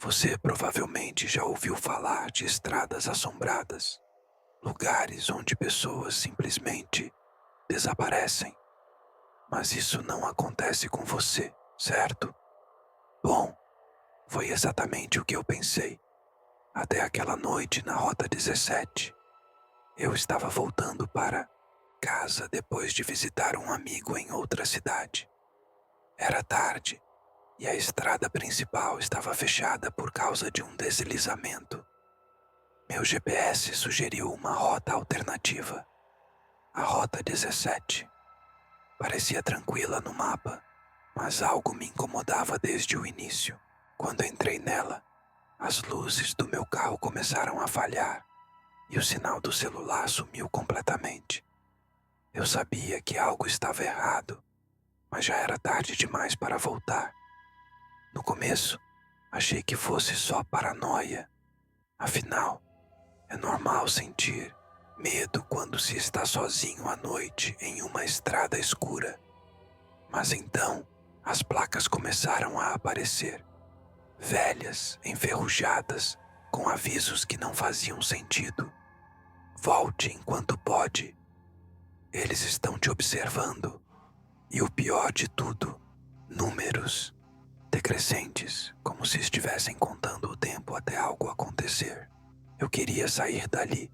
Você provavelmente já ouviu falar de estradas assombradas, lugares onde pessoas simplesmente desaparecem. Mas isso não acontece com você, certo? Bom, foi exatamente o que eu pensei. Até aquela noite na Rota 17. Eu estava voltando para casa depois de visitar um amigo em outra cidade. Era tarde e a estrada principal estava fechada por causa de um deslizamento. Meu GPS sugeriu uma rota alternativa, a Rota 17. Parecia tranquila no mapa, mas algo me incomodava desde o início. Quando entrei nela, as luzes do meu carro começaram a falhar e o sinal do celular sumiu completamente. Eu sabia que algo estava errado, mas já era tarde demais para voltar. No começo, achei que fosse só paranoia. Afinal, é normal sentir medo quando se está sozinho à noite em uma estrada escura. Mas então, as placas começaram a aparecer, velhas, enferrujadas, com avisos que não faziam sentido. Volte enquanto pode. Eles estão te observando. E o pior de tudo, números decrescentes, como se estivessem contando o tempo até algo acontecer. Eu queria sair dali,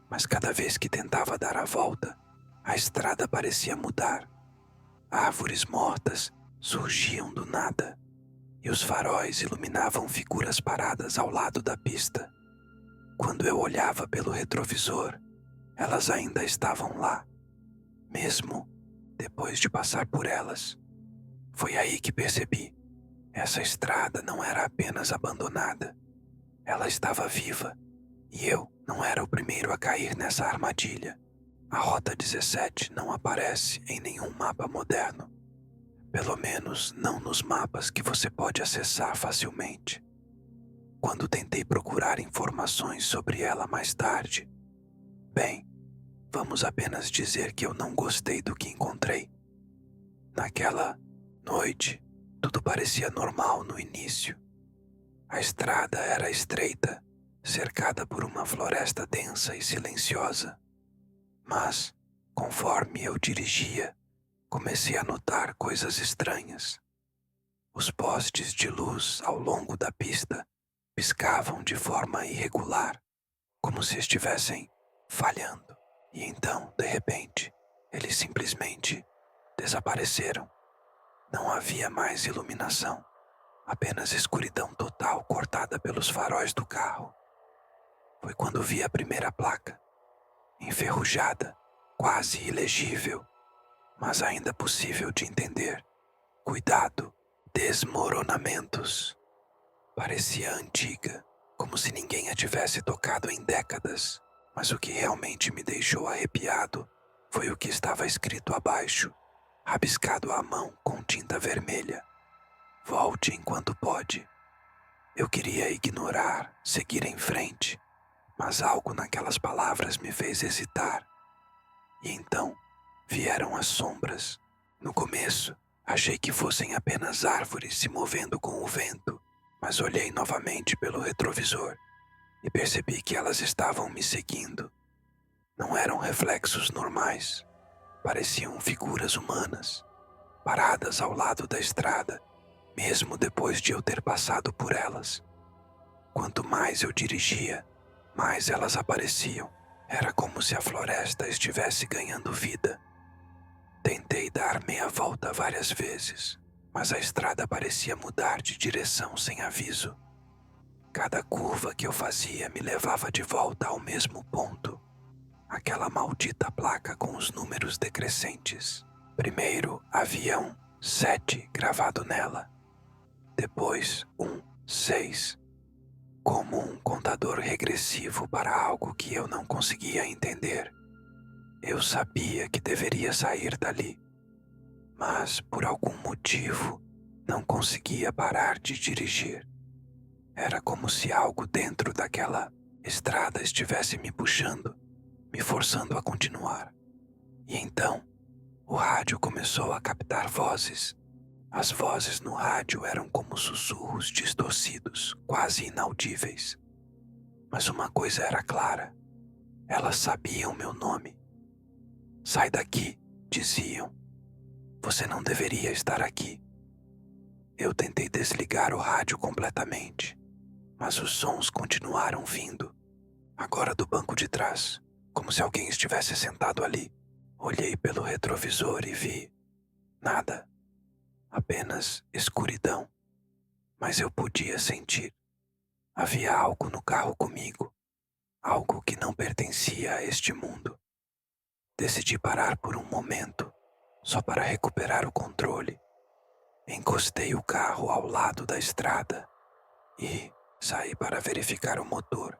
mas cada vez que tentava dar a volta, a estrada parecia mudar. Árvores mortas surgiam do nada, e os faróis iluminavam figuras paradas ao lado da pista. Quando eu olhava pelo retrovisor, elas ainda estavam lá, mesmo depois de passar por elas. Foi aí que percebi. Essa estrada não era apenas abandonada. Ela estava viva, e eu não era o primeiro a cair nessa armadilha. A Rota 17 não aparece em nenhum mapa moderno. Pelo menos não nos mapas que você pode acessar facilmente. Quando tentei procurar informações sobre ela mais tarde, bem, vamos apenas dizer que eu não gostei do que encontrei. Naquela noite, tudo parecia normal no início. A estrada era estreita, cercada por uma floresta densa e silenciosa. Mas, conforme eu dirigia, comecei a notar coisas estranhas. Os postes de luz ao longo da pista piscavam de forma irregular, como se estivessem falhando. E então, de repente, eles simplesmente desapareceram. Não havia mais iluminação, apenas escuridão total cortada pelos faróis do carro. Foi quando vi a primeira placa, enferrujada, quase ilegível, mas ainda possível de entender. Cuidado, desmoronamentos. Parecia antiga, como se ninguém a tivesse tocado em décadas, mas o que realmente me deixou arrepiado foi o que estava escrito abaixo, rabiscado à mão com tinta vermelha. Volte enquanto pode. Eu queria ignorar, seguir em frente, mas algo naquelas palavras me fez hesitar. E então vieram as sombras. No começo, achei que fossem apenas árvores se movendo com o vento, mas olhei novamente pelo retrovisor e percebi que elas estavam me seguindo. Não eram reflexos normais, pareciam figuras humanas, paradas ao lado da estrada, mesmo depois de eu ter passado por elas. Quanto mais eu dirigia, mais elas apareciam. Era como se a floresta estivesse ganhando vida. Tentei dar meia volta várias vezes, mas a estrada parecia mudar de direção sem aviso. Cada curva que eu fazia me levava de volta ao mesmo ponto. Aquela maldita placa com os números decrescentes. Primeiro havia um 7 gravado nela. Depois 6. Como um contador regressivo para algo que eu não conseguia entender. Eu sabia que deveria sair dali, mas por algum motivo não conseguia parar de dirigir. Era como se algo dentro daquela estrada estivesse me puxando, me forçando a continuar. E então, o rádio começou a captar vozes. As vozes no rádio eram como sussurros distorcidos, quase inaudíveis. Mas uma coisa era clara: elas sabiam meu nome. Sai daqui, diziam. Você não deveria estar aqui. Eu tentei desligar o rádio completamente, mas os sons continuaram vindo, agora do banco de trás, como se alguém estivesse sentado ali. Olhei pelo retrovisor e vi nada, apenas escuridão. Mas eu podia sentir. Havia algo no carro comigo, algo que não pertencia a este mundo. Decidi parar por um momento, só para recuperar o controle. Encostei o carro ao lado da estrada e saí para verificar o motor,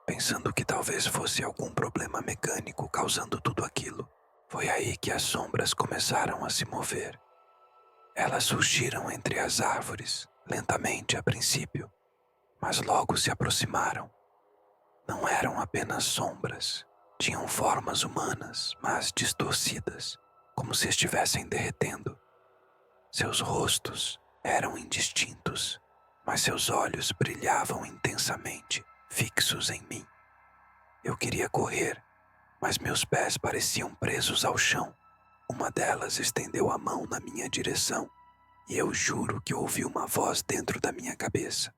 pensando que talvez fosse algum problema mecânico causando tudo aquilo. Foi aí que as sombras começaram a se mover. Elas surgiram entre as árvores, lentamente a princípio, mas logo se aproximaram. Não eram apenas sombras, tinham formas humanas, mas distorcidas, como se estivessem derretendo. Seus rostos eram indistintos, mas seus olhos brilhavam intensamente, fixos em mim. Eu queria correr, mas meus pés pareciam presos ao chão. Uma delas estendeu a mão na minha direção, e eu juro que ouvi uma voz dentro da minha cabeça.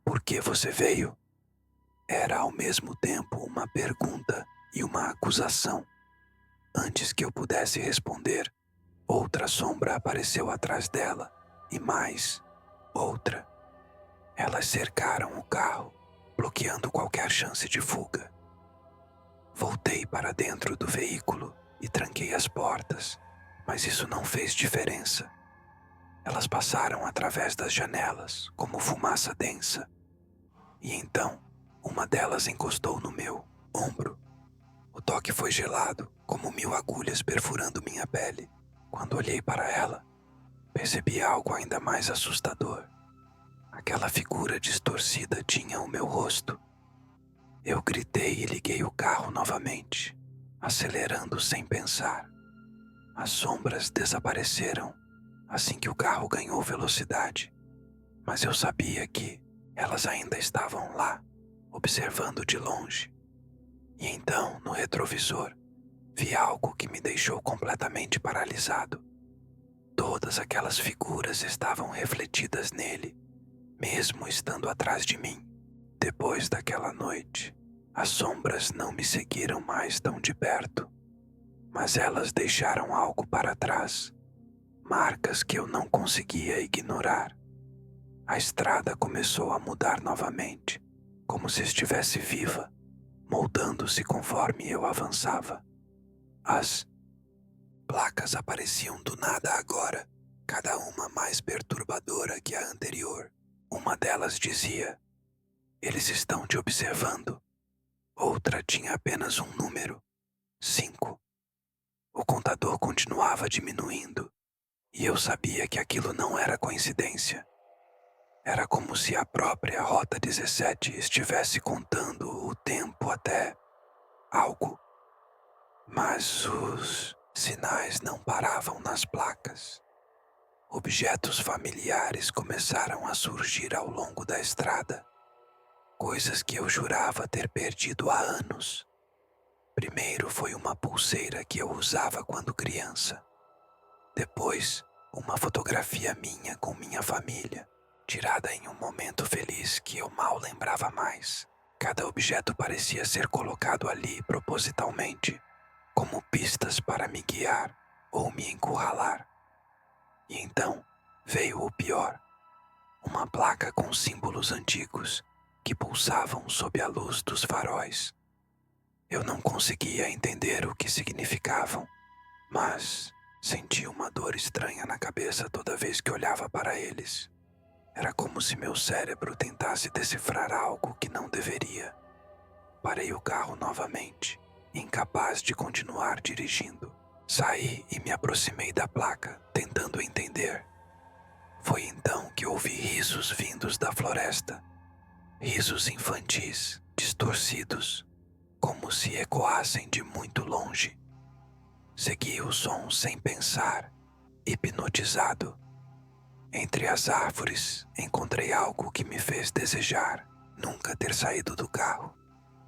Por que você veio? Era ao mesmo tempo uma pergunta e uma acusação. Antes que eu pudesse responder, outra sombra apareceu atrás dela, e mais outra. Elas cercaram o carro, bloqueando qualquer chance de fuga. Voltei para dentro do veículo e tranquei as portas, mas isso não fez diferença. Elas passaram através das janelas, como fumaça densa. E então, uma delas encostou no meu ombro. O toque foi gelado, como 1000 agulhas perfurando minha pele. Quando olhei para ela, percebi algo ainda mais assustador. Aquela figura distorcida tinha o meu rosto. Eu gritei e liguei o carro novamente, acelerando sem pensar. As sombras desapareceram assim que o carro ganhou velocidade, mas eu sabia que elas ainda estavam lá, observando de longe. E então, no retrovisor, vi algo que me deixou completamente paralisado. Todas aquelas figuras estavam refletidas nele, mesmo estando atrás de mim. Depois daquela noite, as sombras não me seguiram mais tão de perto, mas elas deixaram algo para trás, marcas que eu não conseguia ignorar. A estrada começou a mudar novamente, como se estivesse viva, moldando-se conforme eu avançava. As placas apareciam do nada agora, cada uma mais perturbadora que a anterior. Uma delas dizia: "Eles estão te observando." Outra tinha apenas um número: 5. O contador continuava diminuindo, e eu sabia que aquilo não era coincidência. Era como se a própria Rota 17 estivesse contando o tempo até algo. Mas os sinais não paravam nas placas. Objetos familiares começaram a surgir ao longo da estrada. Coisas que eu jurava ter perdido há anos. Primeiro foi uma pulseira que eu usava quando criança. Depois, uma fotografia minha com minha família, tirada em um momento feliz que eu mal lembrava mais. Cada objeto parecia ser colocado ali propositalmente, como pistas para me guiar ou me encurralar. E então veio o pior: uma placa com símbolos antigos que pulsavam sob a luz dos faróis. Eu não conseguia entender o que significavam, mas senti uma dor estranha na cabeça toda vez que olhava para eles. Era como se meu cérebro tentasse decifrar algo que não deveria. Parei o carro novamente, incapaz de continuar dirigindo. Saí e me aproximei da placa, tentando entender. Foi então que ouvi risos vindos da floresta. Risos infantis, distorcidos, como se ecoassem de muito longe. Segui o som sem pensar, hipnotizado. Entre as árvores, encontrei algo que me fez desejar nunca ter saído do carro.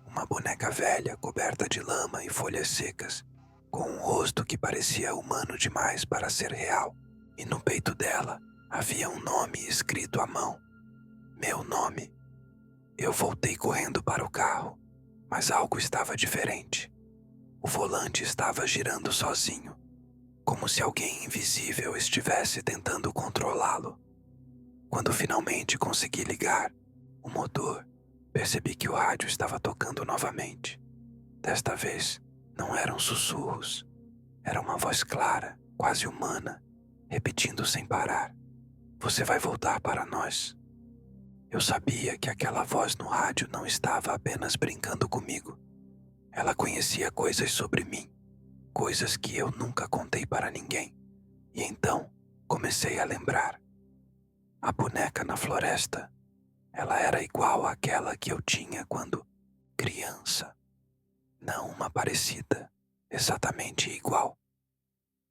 Uma boneca velha coberta de lama e folhas secas, com um rosto que parecia humano demais para ser real. E no peito dela havia um nome escrito à mão. Meu nome. Eu voltei correndo para o carro, mas algo estava diferente. O volante estava girando sozinho, como se alguém invisível estivesse tentando controlá-lo. Quando finalmente consegui ligar o motor, percebi que o rádio estava tocando novamente. Desta vez, não eram sussurros. Era uma voz clara, quase humana, repetindo sem parar. Você vai voltar para nós. Eu sabia que aquela voz no rádio não estava apenas brincando comigo. Ela conhecia coisas sobre mim, coisas que eu nunca contei para ninguém. E então, comecei a lembrar. A boneca na floresta, ela era igual àquela que eu tinha quando criança. Não uma parecida, exatamente igual.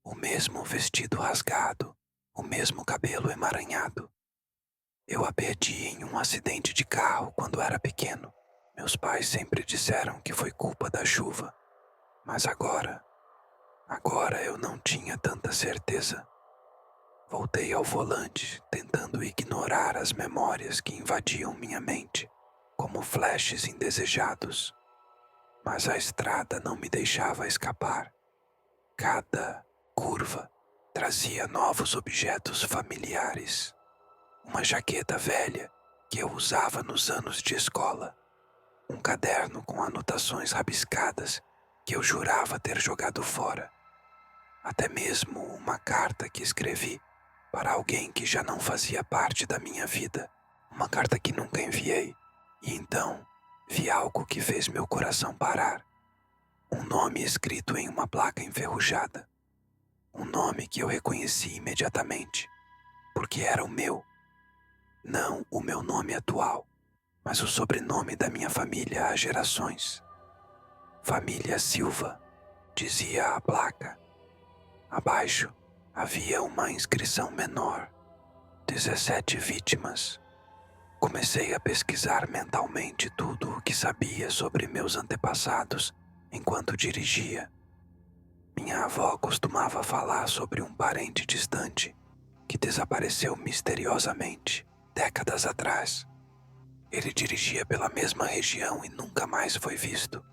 O mesmo vestido rasgado, o mesmo cabelo emaranhado. Eu a perdi em um acidente de carro quando era pequeno. Meus pais sempre disseram que foi culpa da chuva. Mas agora eu não tinha tanta certeza. Voltei ao volante, tentando ignorar as memórias que invadiam minha mente, como flashes indesejados. Mas a estrada não me deixava escapar. Cada curva trazia novos objetos familiares. Uma jaqueta velha que eu usava nos anos de escola. Um caderno com anotações rabiscadas que eu jurava ter jogado fora. Até mesmo uma carta que escrevi para alguém que já não fazia parte da minha vida. Uma carta que nunca enviei. E então vi algo que fez meu coração parar. Um nome escrito em uma placa enferrujada. Um nome que eu reconheci imediatamente, porque era o meu. Não o meu nome atual, mas o sobrenome da minha família há gerações. Família Silva, dizia a placa. Abaixo havia uma inscrição menor. 17 vítimas. Comecei a pesquisar mentalmente tudo o que sabia sobre meus antepassados enquanto dirigia. Minha avó costumava falar sobre um parente distante que desapareceu misteriosamente décadas atrás. Ele dirigia pela mesma região e nunca mais foi visto.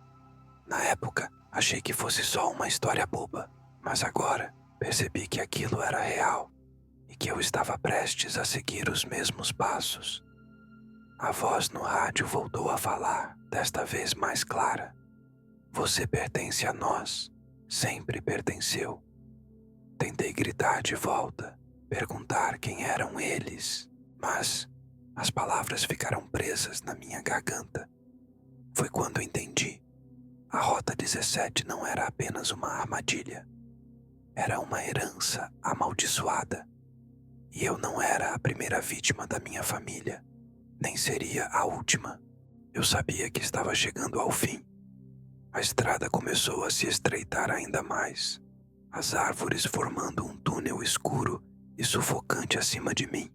Na época, achei que fosse só uma história boba, mas agora percebi que aquilo era real e que eu estava prestes a seguir os mesmos passos. A voz no rádio voltou a falar, desta vez mais clara. Você pertence a nós, sempre pertenceu. Tentei gritar de volta, perguntar quem eram eles, mas as palavras ficaram presas na minha garganta. Foi quando entendi. A Rota 17 não era apenas uma armadilha. Era uma herança amaldiçoada. E eu não era a primeira vítima da minha família, nem seria a última. Eu sabia que estava chegando ao fim. A estrada começou a se estreitar ainda mais, as árvores formando um túnel escuro e sufocante acima de mim.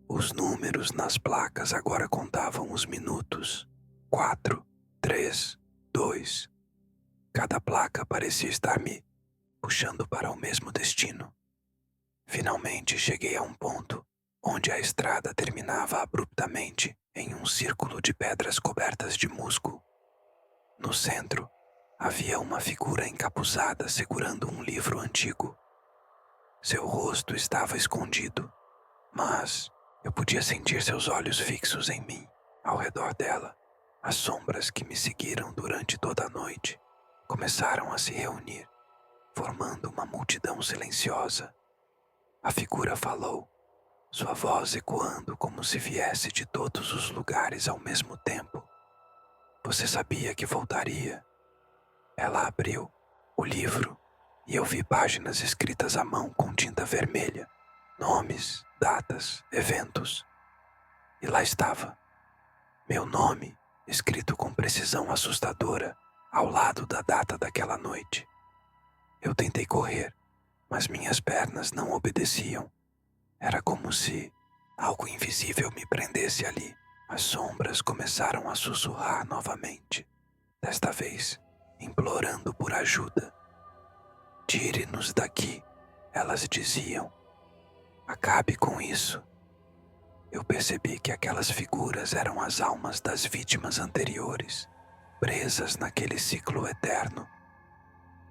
Os números nas placas agora contavam os minutos. 4, 3, 2. Cada placa parecia estar me puxando para o mesmo destino. Finalmente cheguei a um ponto onde a estrada terminava abruptamente em um círculo de pedras cobertas de musgo. No centro, havia uma figura encapuzada segurando um livro antigo. Seu rosto estava escondido, mas eu podia sentir seus olhos fixos em mim, ao redor dela. As sombras que me seguiram durante toda a noite começaram a se reunir, formando uma multidão silenciosa. A figura falou, sua voz ecoando como se viesse de todos os lugares ao mesmo tempo. Você sabia que voltaria? Ela abriu o livro e eu vi páginas escritas à mão com tinta vermelha. Nomes, datas, eventos. E lá estava. Meu nome, escrito com precisão assustadora, ao lado da data daquela noite. Eu tentei correr, mas minhas pernas não obedeciam. Era como se algo invisível me prendesse ali. As sombras começaram a sussurrar novamente, desta vez implorando por ajuda. Tire-nos daqui, elas diziam. Acabe com isso. Eu percebi que aquelas figuras eram as almas das vítimas anteriores, presas naquele ciclo eterno.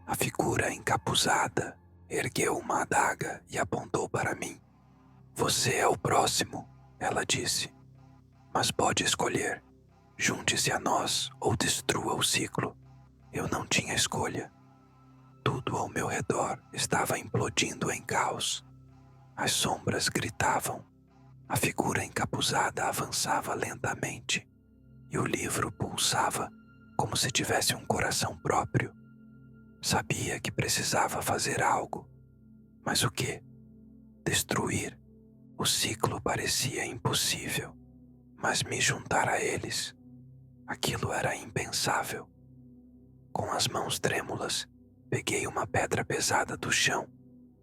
A figura encapuzada ergueu uma adaga e apontou para mim. Você é o próximo, ela disse. Mas pode escolher. Junte-se a nós ou destrua o ciclo. Eu não tinha escolha. Tudo ao meu redor estava implodindo em caos. As sombras gritavam. A figura encapuzada avançava lentamente. E o livro pulsava como se tivesse um coração próprio. Sabia que precisava fazer algo. Mas o quê? Destruir. O ciclo parecia impossível. Mas me juntar a eles, aquilo era impensável. Com as mãos trêmulas, peguei uma pedra pesada do chão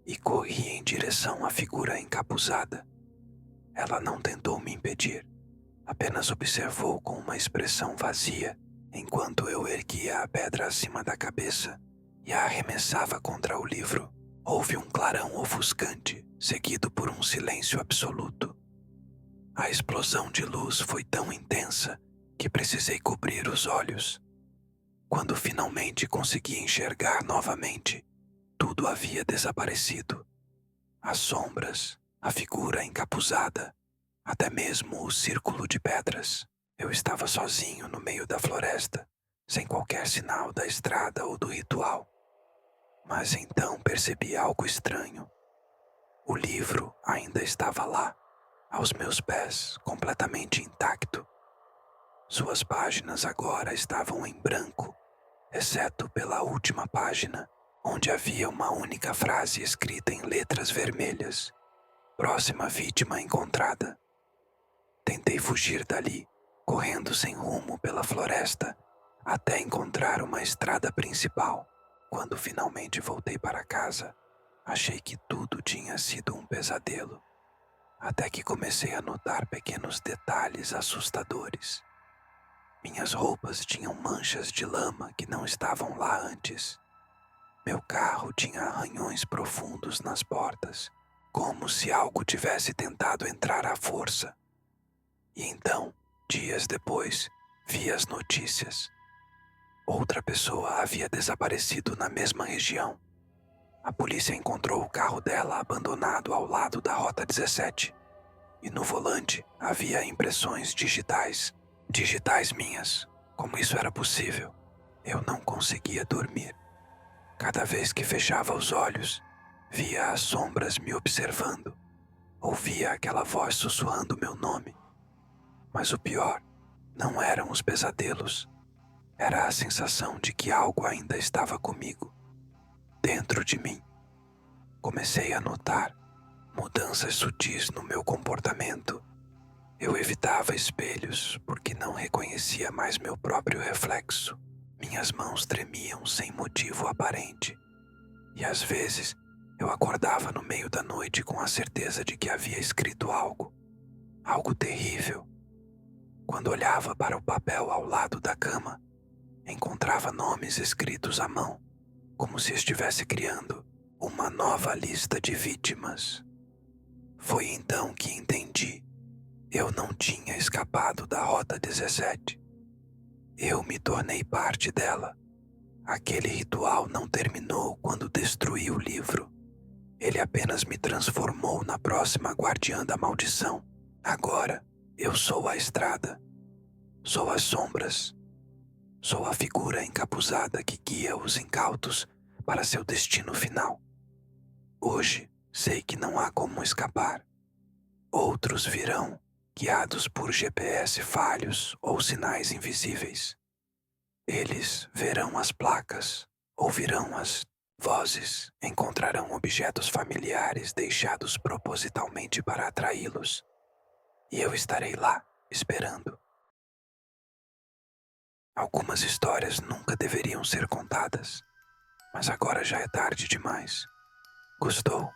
e corri em direção à figura encapuzada. Ela não tentou me impedir, apenas observou com uma expressão vazia enquanto eu erguia a pedra acima da cabeça e a arremessava contra o livro. Houve um clarão ofuscante, seguido por um silêncio absoluto. A explosão de luz foi tão intensa que precisei cobrir os olhos. Quando finalmente consegui enxergar novamente, tudo havia desaparecido. As sombras, a figura encapuzada, até mesmo o círculo de pedras. Eu estava sozinho no meio da floresta, sem qualquer sinal da estrada ou do ritual. Mas então percebi algo estranho. O livro ainda estava lá, aos meus pés, completamente intacto. Suas páginas agora estavam em branco, exceto pela última página, onde havia uma única frase escrita em letras vermelhas. Próxima vítima encontrada. Tentei fugir dali, correndo sem rumo pela floresta, até encontrar uma estrada principal. Quando finalmente voltei para casa, achei que tudo tinha sido um pesadelo. Até que comecei a notar pequenos detalhes assustadores. Minhas roupas tinham manchas de lama que não estavam lá antes. Meu carro tinha arranhões profundos nas portas, como se algo tivesse tentado entrar à força. E então, dias depois, vi as notícias. Outra pessoa havia desaparecido na mesma região. A polícia encontrou o carro dela abandonado ao lado da Rota 17. E no volante havia impressões digitais. Digitais minhas. Como isso era possível? Eu não conseguia dormir. Cada vez que fechava os olhos, via as sombras me observando. Ouvia aquela voz sussurrando meu nome. Mas o pior não eram os pesadelos. Era a sensação de que algo ainda estava comigo, dentro de mim. Comecei a notar mudanças sutis no meu comportamento. Eu evitava espelhos porque não reconhecia mais meu próprio reflexo. Minhas mãos tremiam sem motivo aparente. E às vezes eu acordava no meio da noite com a certeza de que havia escrito algo. Algo terrível. Quando olhava para o papel ao lado da cama, encontrava nomes escritos à mão, como se estivesse criando uma nova lista de vítimas. Foi então que entendi. Eu não tinha escapado da Rota 17. Eu me tornei parte dela. Aquele ritual não terminou quando destruí o livro. Ele apenas me transformou na próxima guardiã da maldição. Agora, eu sou a estrada. Sou as sombras. Sou a figura encapuzada que guia os incautos para seu destino final. Hoje, sei que não há como escapar. Outros virão, guiados por GPS falhos ou sinais invisíveis. Eles verão as placas, ouvirão as vozes, encontrarão objetos familiares deixados propositalmente para atraí-los. E eu estarei lá, esperando. Algumas histórias nunca deveriam ser contadas, mas agora já é tarde demais. Gostou?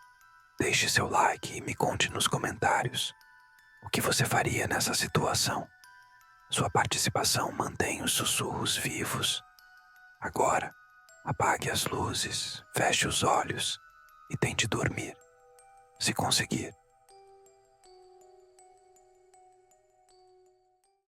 Deixe seu like e me conte nos comentários o que você faria nessa situação. Sua participação mantém os sussurros vivos. Agora, apague as luzes, feche os olhos e tente dormir. Se conseguir,